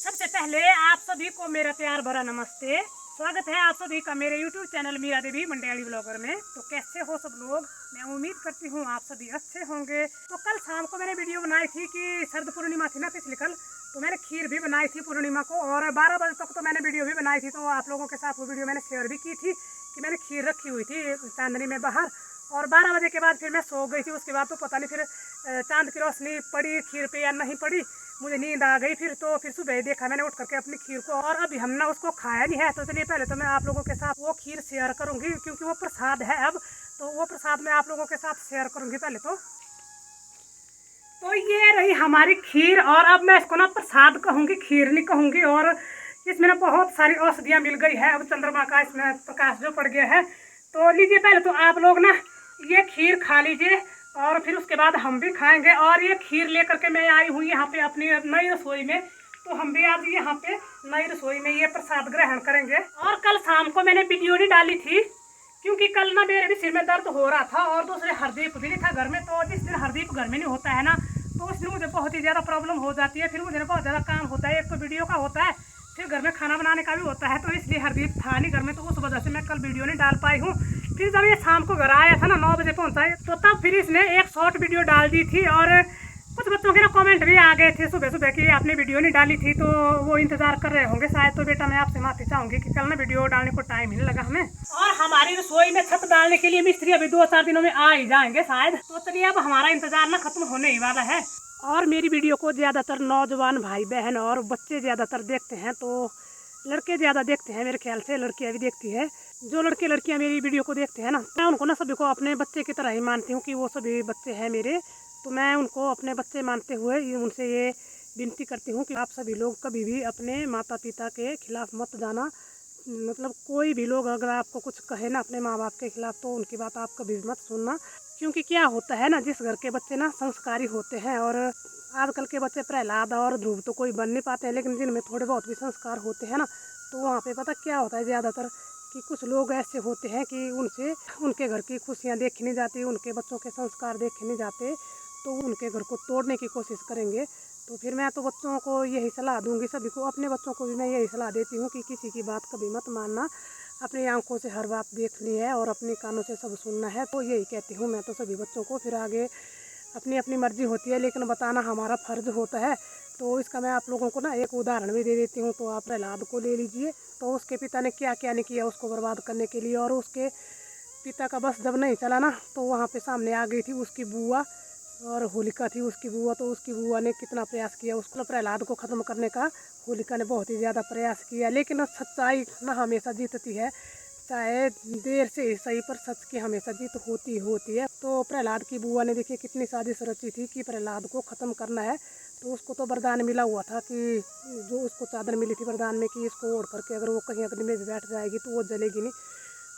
सबसे पहले आप सभी को मेरा प्यार भरा नमस्ते। स्वागत है आप सभी का मेरे YouTube चैनल मीरा देवी मंडियाली ब्लॉगर में। तो कैसे हो सब लोग? मैं उम्मीद करती हूँ आप सभी अच्छे होंगे। तो कल शाम को मैंने वीडियो बनाई थी कि शरद पूर्णिमा थी ना पिछली कल, तो मैंने खीर भी बनाई थी पूर्णिमा को और 12 बजे तक तो मैंने वीडियो भी बनाई थी। तो आप लोगों के साथ वो वीडियो मैंने शेयर भी की थी कि मैंने खीर रखी हुई थी चांदनी में बाहर, और 12 बजे के बाद फिर मैं सो गई थी। उसके बाद तो पता नहीं फिर चांद की रोशनी पड़ी खीर पे या नहीं पड़ी, मुझे नींद आ गई। फिर सुबह देखा मैंने उठ करके अपनी खीर को, और अभी हमने उसको खाया नहीं है। तो चलिए पहले तो मैं आप लोगों के साथ वो खीर शेयर करूंगी क्योंकि वो प्रसाद है अब, तो वो प्रसाद मैं आप लोगों के साथ शेयर करूंगी पहले तो ये रही हमारी खीर। और अब मैं इसको ना प्रसाद कहूँगी, खीर नहीं कहूँगी। और इसमें ना बहुत सारी औषधियाँ मिल गई है। अब चंद्रमा का इसमें प्रकाश जो पड़ गया है, तो लीजिए पहले तो आप लोग ना ये खीर खा लीजिए और फिर उसके बाद हम भी खाएंगे। और ये खीर लेकर के मैं आई हूँ यहाँ पे अपनी नई रसोई में, तो हम भी आज यहाँ पे नई रसोई में ये प्रसाद ग्रहण करेंगे। और कल शाम को मैंने वीडियो नहीं डाली थी क्योंकि कल ना मेरे भी सिर में दर्द हो रहा था और दूसरे हरदीप भी नहीं था घर में। तो जिस दिन हरदीप घर में नहीं होता है ना, तो उस दिन मुझे बहुत ही ज़्यादा प्रॉब्लम हो जाती है। फिर मुझे बहुत ज़्यादा काम होता है, एक तो वीडियो का होता है, फिर घर में खाना बनाने का भी होता है। तो इसलिए हरदीप था नहीं घर में, तो उस वजह से मैं कल वीडियो नहीं डाल पाई हूँ। फिर जब ये शाम को घर आया था ना 9 बजे पहुँचा है, तो तब फिर इसने एक शॉर्ट वीडियो डाल दी थी। और कुछ बच्चों के ना कमेंट भी आ गए थे सुबह सुबह कि आपने वीडियो नहीं डाली थी, तो वो इंतजार कर रहे होंगे शायद। तो बेटा मैं आपसे माफी चाहूंगी कि कल ना वीडियो डालने को टाइम ही नहीं लगा हमें। और हमारी रसोई में छत डालने के लिए मिस्त्री अभी 2-4 दिनों में आ ही जाएंगे शायद। तो चलिए अब हमारा इंतजार ना खत्म होने ही वाला है। और मेरी वीडियो को ज़्यादातर नौजवान भाई बहन और बच्चे ज़्यादातर देखते हैं, तो लड़के ज़्यादा देखते हैं मेरे ख्याल से, लड़कियाँ भी देखती है। जो लड़के लड़कियाँ मेरी वीडियो को देखते हैं ना, मैं उनको ना सभी को अपने बच्चे की तरह ही मानती हूँ कि वो सभी बच्चे हैं मेरे। तो मैं उनको अपने बच्चे मानते हुए उनसे ये विनती करती हूँ कि आप सभी लोग कभी भी अपने माता पिता के खिलाफ मत जाना। मतलब कोई भी लोग अगर आपको कुछ कहे ना अपने माँ बाप के खिलाफ, तो उनकी बात आप कभी भी मत सुनना। क्योंकि क्या होता है ना, जिस घर के बच्चे ना संस्कारी होते हैं, और आजकल के बच्चे प्रहलाद और ध्रुव तो कोई बन नहीं पाते हैं, लेकिन जिनमें थोड़े बहुत भी संस्कार होते हैं ना, तो वहाँ पे पता क्या होता है ज़्यादातर कि कुछ लोग ऐसे होते हैं कि उनसे उनके घर की खुशियाँ देखी नहीं जाती, उनके बच्चों के संस्कार देखे नहीं जाते, तो उनके घर को तोड़ने की कोशिश करेंगे। तो फिर मैं तो बच्चों को यही सलाह दूंगी, सभी को, अपने बच्चों को भी मैं यही सलाह देती हूँ कि किसी की बात कभी मत मानना। अपनी आंखों से हर बात देखनी है और अपने कानों से सब सुनना है। तो यही कहती हूँ मैं तो सभी बच्चों को। फिर आगे अपनी अपनी मर्जी होती है, लेकिन बताना हमारा फ़र्ज होता है। तो इसका मैं आप लोगों को ना एक उदाहरण भी दे देती हूँ। तो आप प्रहलाद को ले लीजिए, तो उसके पिता ने क्या क्या नहीं किया उसको बर्बाद करने के लिए। और उसके पिता का बस जब नहीं चला ना, तो वहाँ पे सामने आ गई थी उसकी बुआ, और होलिका थी उसकी बुआ। तो उसकी बुआ ने कितना प्रयास किया उसको प्रहलाद को ख़त्म करने का। होलिका ने बहुत ही ज़्यादा प्रयास किया, लेकिन सच्चाई ना हमेशा जीतती है, चाहे देर से ही सही, पर सच की हमेशा जीत होती है। तो प्रहलाद की बुआ ने देखिए कितनी साजिश रची थी कि प्रहलाद को ख़त्म करना है। तो उसको तो वरदान मिला हुआ था कि जो उसको चादर मिली थी वरदान में कि इसको ओढ़ करके अगर वो कहीं अग्नि में भी बैठ जाएगी तो वो जलेगी नहीं।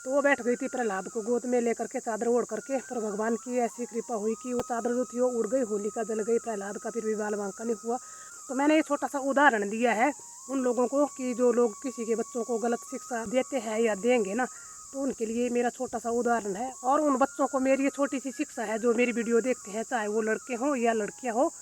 तो वो बैठ गई थी प्रहलाद को गोद में लेकर के चादर ओढ़ करके, पर भगवान की ऐसी कृपा हुई कि वो चादर जो थी वो उड़ गई, होलिका जल गई, प्रहलाद का फिर भी बाल बांका नहीं हुआ। तो मैंने ये छोटा सा उदाहरण दिया है उन लोगों को कि जो लोग किसी के बच्चों को गलत शिक्षा देते हैं या देंगे ना, तो उनके लिए मेरा छोटा सा उदाहरण है। और उन बच्चों को मेरी ये छोटी सी शिक्षा है जो मेरी वीडियो देखते हैं, चाहे वो लड़के हों या लड़कियाँ हो,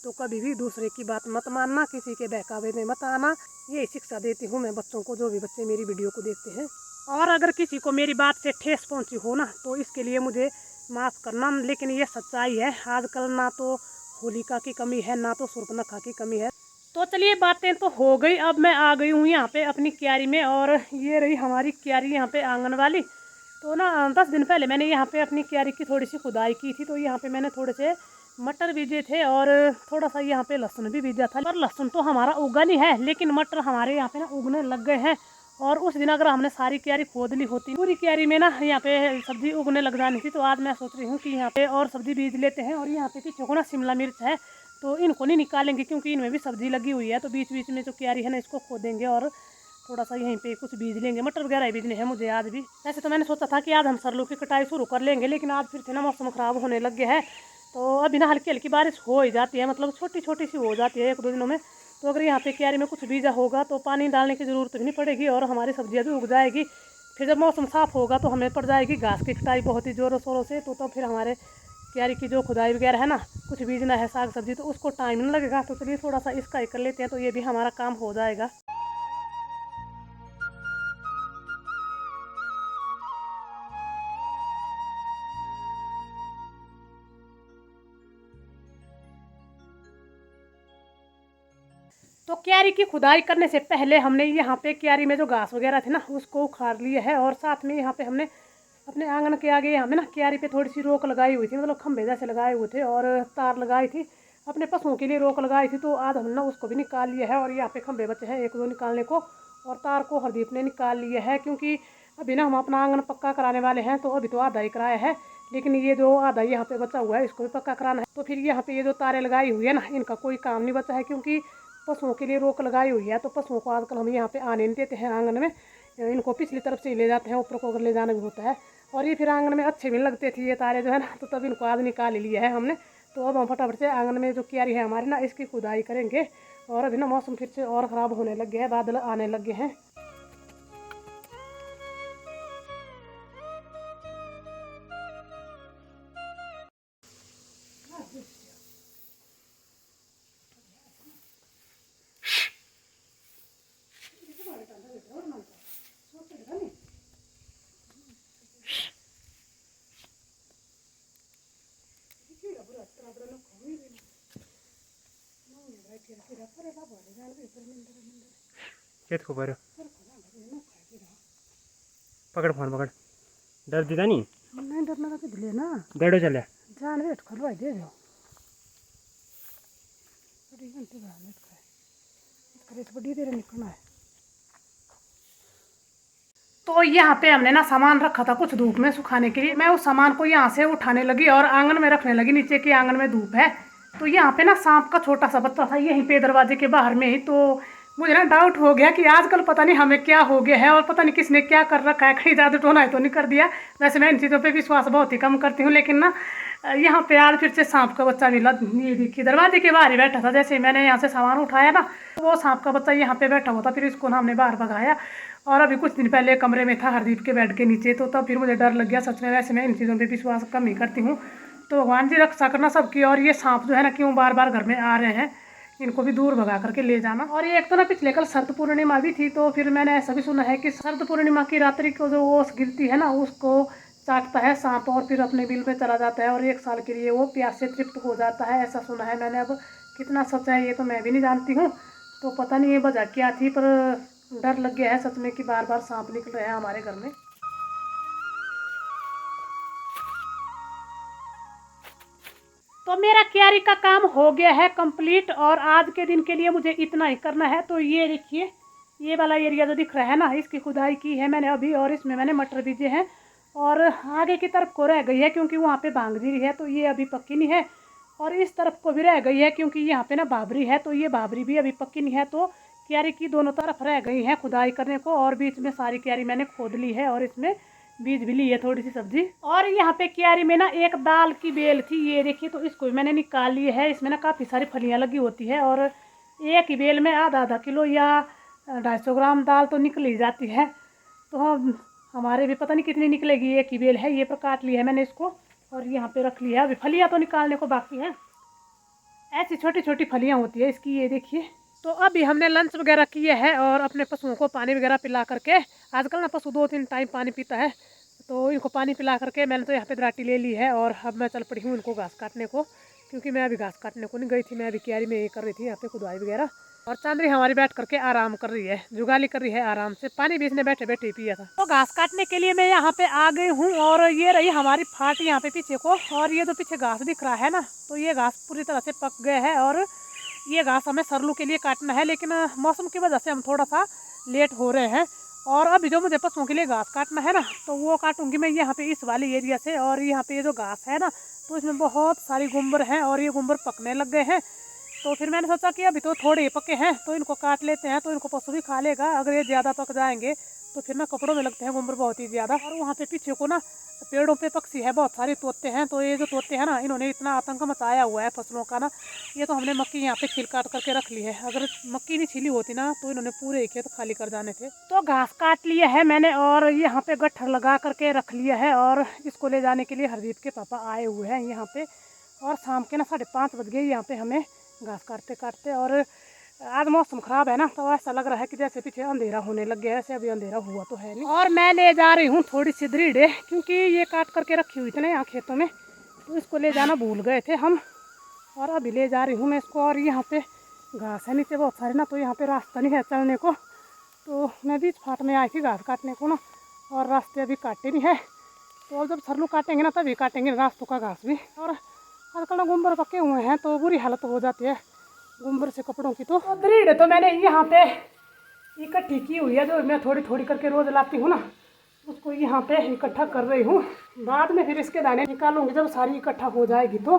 तो कभी भी दूसरे की बात मत मानना, किसी के बहकावे में मत आना। यही शिक्षा देती हूँ मैं बच्चों को, जो भी बच्चे मेरी वीडियो को देखते हैं। और अगर किसी को मेरी बात से ठेस पहुंची हो ना, तो इसके लिए मुझे माफ़ करना, लेकिन ये सच्चाई है। आजकल ना तो होलिका की कमी है, ना तो शूर्पणखा की कमी है। तो चलिए बातें तो हो गई, अब मैं आ गई हूँ यहाँ पे अपनी क्यारी में। और ये रही हमारी क्यारी यहाँ पे आंगन वाली। तो ना 10 दिन पहले मैंने यहाँ पे अपनी क्यारी की थोड़ी सी खुदाई की थी। तो यहाँ पे मैंने थोड़े से मटर बीजे थे और थोड़ा सा यहाँ पे लहसुन भी बीजा था। पर लहसुन तो हमारा उगा नहीं है, लेकिन मटर हमारे यहाँ पे ना उगने लग गए हैं। और उस दिन अगर हमने सारी क्यारी खोद ली होती, पूरी क्यारी में ना यहाँ पे सब्जी उगने लग जानी थी। तो आज मैं सोच रही हूँ कि यहाँ पे और सब्जी बीज लेते हैं। और यहाँ पे पीछे को ना शिमला मिर्च है, तो इनको नहीं निकालेंगे क्योंकि इनमें भी सब्जी लगी हुई है। तो बीच बीच में जो क्यारी है ना, इसको खोदेंगे और थोड़ा सा यहीं पे कुछ बीज लेंगे। मटर वगैरह बीजने हैं मुझे आज भी। वैसे तो मैंने सोचा था कि आज हम सरलों की कटाई शुरू कर लेंगे, लेकिन आज फिर से ना मौसम ख़राब होने लग गया है। तो अभी ना हल्की हल्की बारिश हो ही जाती है, मतलब छोटी छोटी सी हो जाती है 1-2 दिनों में। तो अगर यहाँ पे क्यारी में कुछ बीजा होगा तो पानी डालने की ज़रूरत भी नहीं पड़ेगी और हमारी सब्जियाँ भी उग जाएगी। फिर जब मौसम साफ़ होगा तो हमें पड़ जाएगी घास की कटाई बहुत ही ज़ोरों शोरों से। तो तब फिर हमारे क्यारी की जो खुदाई वगैरह है ना, कुछ बीजना है साग सब्जी, तो उसको टाइम नहीं लगेगा। तो चलिए थोड़ा सा इसका ही कर लेते हैं, तो ये भी हमारा काम हो जाएगा। तो क्यारी की खुदाई करने से पहले हमने यहाँ पे क्यारी में जो घास वगैरह थी ना, उसको उखाड़ लिया है। और साथ में यहाँ पे हमने अपने आंगन के आगे यहाँ पे ना क्यारी पे थोड़ी सी रोक लगाई हुई थी, मतलब खंभे जैसे लगाए हुए थे, और तार लगाई थी, अपने पशुओं के लिए रोक लगाई थी। तो आज हमने उसको भी निकाल लिया है, और यहाँ पे खंभे बचे हैं 1-2 निकालने को, और तार को हरदीप ने निकाल लिया है। क्योंकि अभी ना हम अपना आंगन पक्का कराने वाले हैं, तो अभी तो आधा ही कराया है, लेकिन ये जो आधा यहाँ पे बचा हुआ है इसको भी पक्का कराना है। तो फिर यहाँ पे ये जो तारें लगाई हुई है ना, इनका कोई काम नहीं बचा है, क्योंकि पशुओं के लिए रोक लगाई हुई है। तो पशुओं को आजकल हम यहाँ पे आने नहीं देते हैं आंगन में, इनको पिछली तरफ से ही ले जाते हैं, ऊपर को अगर ले जाना भी होता है। और ये फिर आंगन में अच्छे भी लगते थे ये तारे जो है ना, तो तब इनको आज निकाल ही लिया है हमने। तो अब हम फटाफट से आंगन में जो क्यारी है हमारी ना, इसकी खुदाई करेंगे। और अभी ना मौसम फिर से और ख़राब होने लग गया है, बादल आने लगे हैं। को पर पकड़ फोन पकड़, डर दीदा नहीं डरना तो दिले ना, डरो चले जान वेट खलवाई दे दो बड़ी घंटे बाद वेट करे तो बड़ी देर निकलना है। तो यहाँ पे हमने ना सामान रखा था कुछ धूप में सुखाने के लिए। मैं उस सामान को यहाँ से उठाने लगी और आंगन में रखने लगी, नीचे के आंगन में धूप है। तो यहाँ पे ना सांप का छोटा सा बच्चा था यहीं पे दरवाजे के बाहर में ही। तो मुझे ना डाउट हो गया कि आजकल पता नहीं हमें क्या हो गया है, और पता नहीं किसने क्या कर रखा है, कहीं जादू टोना है तो नहीं कर दिया। वैसे मैं इन चीज़ों पे विश्वास बहुत ही कम करती हूँ, लेकिन ना यहाँ पे आज फिर से सांप का बच्चा मिला। ये देखिए दरवाजे के बाहर ही बैठा था, जैसे मैंने यहाँ से सामान उठाया ना, वो सांप का बच्चा यहाँ पे बैठा हुआ था। फिर इसको ना हमने बाहर भगाया, और अभी कुछ दिन पहले कमरे में था हरदीप के बेड के नीचे, तो तब फिर मुझे डर लग गया सच में। वैसे मैं इन चीज़ों पे विश्वास कम ही करती हूँ। तो भगवान जी रक्षा करना सबकी। और ये सांप जो है ना, क्यों बार बार घर में आ रहे हैं, इनको भी दूर भगा करके ले जाना। और ये एक तो ना पिछले कल शरद पूर्णिमा भी थी, तो फिर मैंने ऐसा भी सुना है कि शरद पूर्णिमा की रात्रि को जो ओस गिरती है ना, उसको चाटता है सांप, और फिर अपने बिल में चला जाता है, और 1 साल के लिए वो प्यास से तृप्त हो जाता है, ऐसा सुना है मैंने। अब कितना सच है ये तो मैं भी नहीं जानती हूँ, तो पता नहीं ये वजह क्या थी, पर डर लग गया है सच में कि बार बार सांप निकल रहे हैं हमारे घर में। तो मेरा क्यारी का काम हो गया है कंप्लीट, और आज के दिन के लिए मुझे इतना ही करना है। तो ये देखिए ये वाला एरिया जो दिख रहा है ना, इसकी खुदाई की है मैंने अभी, और इसमें मैंने मटर बीजे हैं। और आगे की तरफ को रह गई है क्योंकि वहाँ पे भांगजीरी है, तो ये अभी पक्की नहीं है। और इस तरफ को भी रह गई है क्योंकि यहाँ पे ना बाबरी है, तो ये बाबरी भी अभी पक्की नहीं है। तो क्यारी की दोनों तरफ रह गई है खुदाई करने को, और बीच में सारी क्यारी मैंने खोद ली है, और इसमें बीज भी ली है थोड़ी सी सब्जी। और यहाँ पे क्यारी में ना एक दाल की बेल थी, ये देखिए, तो इसको भी मैंने निकाल ली है। इसमें ना काफ़ी सारी फलियाँ लगी होती है, और एक ही बेल में आधा किलो या 250 ग्राम दाल तो निकल ही जाती है। तो हम हमारे भी पता नहीं कितनी निकलेगी, एक ही बेल है ये, पर काट ली है मैंने इसको, और यहाँ पे रख ली है। अभी फलियाँ तो निकालने को बाकी है, ऐसी छोटी छोटी फलियाँ होती है इसकी, ये देखिए। तो अभी हमने लंच वगैरह किए हैं, और अपने पशुओं को पानी वगैरह पिला करके, आजकल ना पशु 2-3 टाइम पानी पीता है, तो इनको पानी पिला करके मैंने तो यहाँ पे दराटी ले ली है। और अब मैं चल पड़ी हूँ इनको घास काटने को, क्योंकि मैं अभी घास काटने को नहीं गई थी, मैं अभी क्यारी में ये कर रही थी यहाँ पे खुदाई वगैरह। और चांदरी हमारी बैठ करके आराम कर रही है, जुगाली कर रही है आराम से, पानी भी इसने बैठे बैठे पिया था। तो घास काटने के लिए मैं यहाँ पे आ गई हूँ, और ये रही हमारी फाट यहाँ पे पीछे को। और ये जो पीछे घास दिख रहा है ना, तो ये घास पूरी तरह से पक गए है, और ये घास हमें सरलू के लिए काटना है, लेकिन मौसम की वजह से हम थोड़ा सा लेट हो रहे हैं। और अभी जो मुझे पशुओं के लिए घास काटना है ना, तो वो काटूंगी मैं यहाँ पे इस वाली एरिया से। और यहाँ पे ये जो घास है ना, तो इसमें बहुत सारी गुम्बर हैं, और ये गुम्बर पकने लग गए हैं, तो फिर मैंने सोचा कि अभी तो थोड़े ही पके हैं तो इनको काट लेते हैं, तो इनको पशु भी खा लेगा। अगर ये ज़्यादा पक जाएंगे तो फिर ना कपड़ों में लगते हैं गुम्बर बहुत ही ज़्यादा। और वहाँ पे पीछे को ना पेड़ों पे पक्षी है, बहुत सारे तोते हैं। तो ये जो तोते हैं ना, इन्होंने इतना आतंक मचाया हुआ है फसलों का ना। ये तो हमने मक्की यहाँ पे छिल काट करके रख ली है, अगर मक्की भी छिली होती ना तो इन्होंने पूरे ही खेत खाली कर जाने थे। तो घास काट लिया है मैंने और यहाँ पे गट्ठर लगा करके रख लिया है। और इसको ले जाने के लिए हरदीप के पापा आए हुए हैं यहाँ पे। और शाम के ना 5:30 बज गए यहाँ पे हमें घास काटते काटते। और आज मौसम ख़राब है ना, तो ऐसा लग रहा है कि जैसे पीछे अंधेरा होने लग गया है। ऐसे अभी अंधेरा हुआ तो है नहीं। और मैं ले जा रही हूँ थोड़ी सी दरीड़े, क्योंकि ये काट करके रखी हुई थी ना यहाँ खेतों में, तो इसको ले जाना भूल गए थे हम। और अभी ले जा रही हूँ मैं इसको। और यहाँ पे घास है नीचे बहुत सारी ना, तो यहाँ पे रास्ता नहीं है चलने को। तो मैं बीच फाट में आई थी घास काटने को ना, और रास्ते अभी काटे नहीं है। तो अब जब सरलू काटेंगे ना तभी काटेंगे रास्तों का घास भी। और आजकल ना गुम्बर पके हुए हैं तो बुरी हालत हो जाती है गुम्बर से कपड़ों की। तो दरीड़ तो मैंने यहाँ पे इकट्ठी की हुई है, जो मैं थोड़ी थोड़ी करके रोज लाती हूँ ना, उसको यहाँ पे इकट्ठा कर रही हूँ। बाद में फिर इसके दाने निकालूंगी जब सारी इकट्ठा हो जाएगी। तो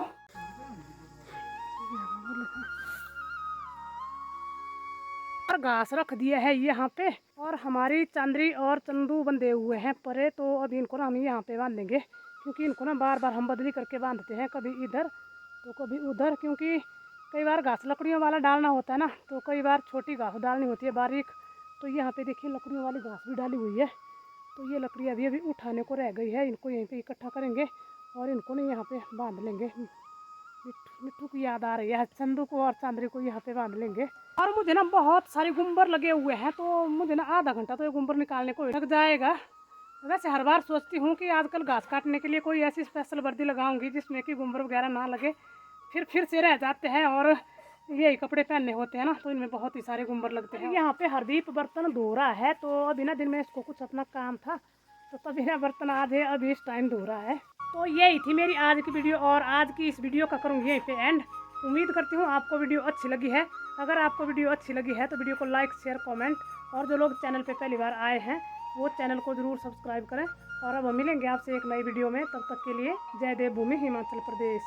और घास रख दिया है यहाँ पे। और हमारी चांदरी और चंदू बंधे हुए हैं परे, तो अब इनको ना हम यहाँ पे बांधेंगे, क्योंकि इनको ना बार बार हम बदली करके बांधते हैं, कभी इधर तो कभी उधर। क्योंकि कई बार घास लकड़ियों वाला डालना होता है ना, तो कई बार छोटी घास डालनी होती है बारीक। तो यहाँ पे देखिए लकड़ियों वाली घास भी डाली हुई है। तो ये लकड़ी अभी अभी उठाने को रह गई है, इनको यहीं पे इकट्ठा करेंगे और इनको ना यहाँ पे बांध लेंगे। मिट्टू की याद आ रही है, चंदू को और चांदरी को यहाँ पे बांध लेंगे। और मुझे ना बहुत सारे गुम्बर लगे हुए हैं, तो मुझे ना आधा घंटा तो ये गुम्बर निकालने को लग जाएगा। वैसे हर बार सोचती हूँ कि आजकल घास काटने के लिए कोई ऐसी स्पेशल वर्दी लगाऊंगी जिसमें कि गुम्बर वगैरह ना लगे, फिर से रह जाते हैं और यही कपड़े पहनने होते हैं ना, तो इनमें बहुत ही सारे गुम्बर लगते हैं। यहाँ पे हरदीप बर्तन धो रहा है, तो अभी ना दिन में इसको कुछ अपना काम था, तो तभी ना बर्तन आज है, अभी इस टाइम धो रहा है। तो यही थी मेरी आज की वीडियो, और आज की इस वीडियो का करूँगी यहीं पे एंड। उम्मीद करती हूँ आपको वीडियो अच्छी लगी है। अगर आपको वीडियो अच्छी लगी है तो वीडियो को लाइक शेयर कमेंट, और जो लोग चैनल पे पहली बार आए हैं वो चैनल को ज़रूर सब्सक्राइब करें। और अब हम मिलेंगे आपसे एक नई वीडियो में, तब तक के लिए जय देवभूमि हिमाचल प्रदेश।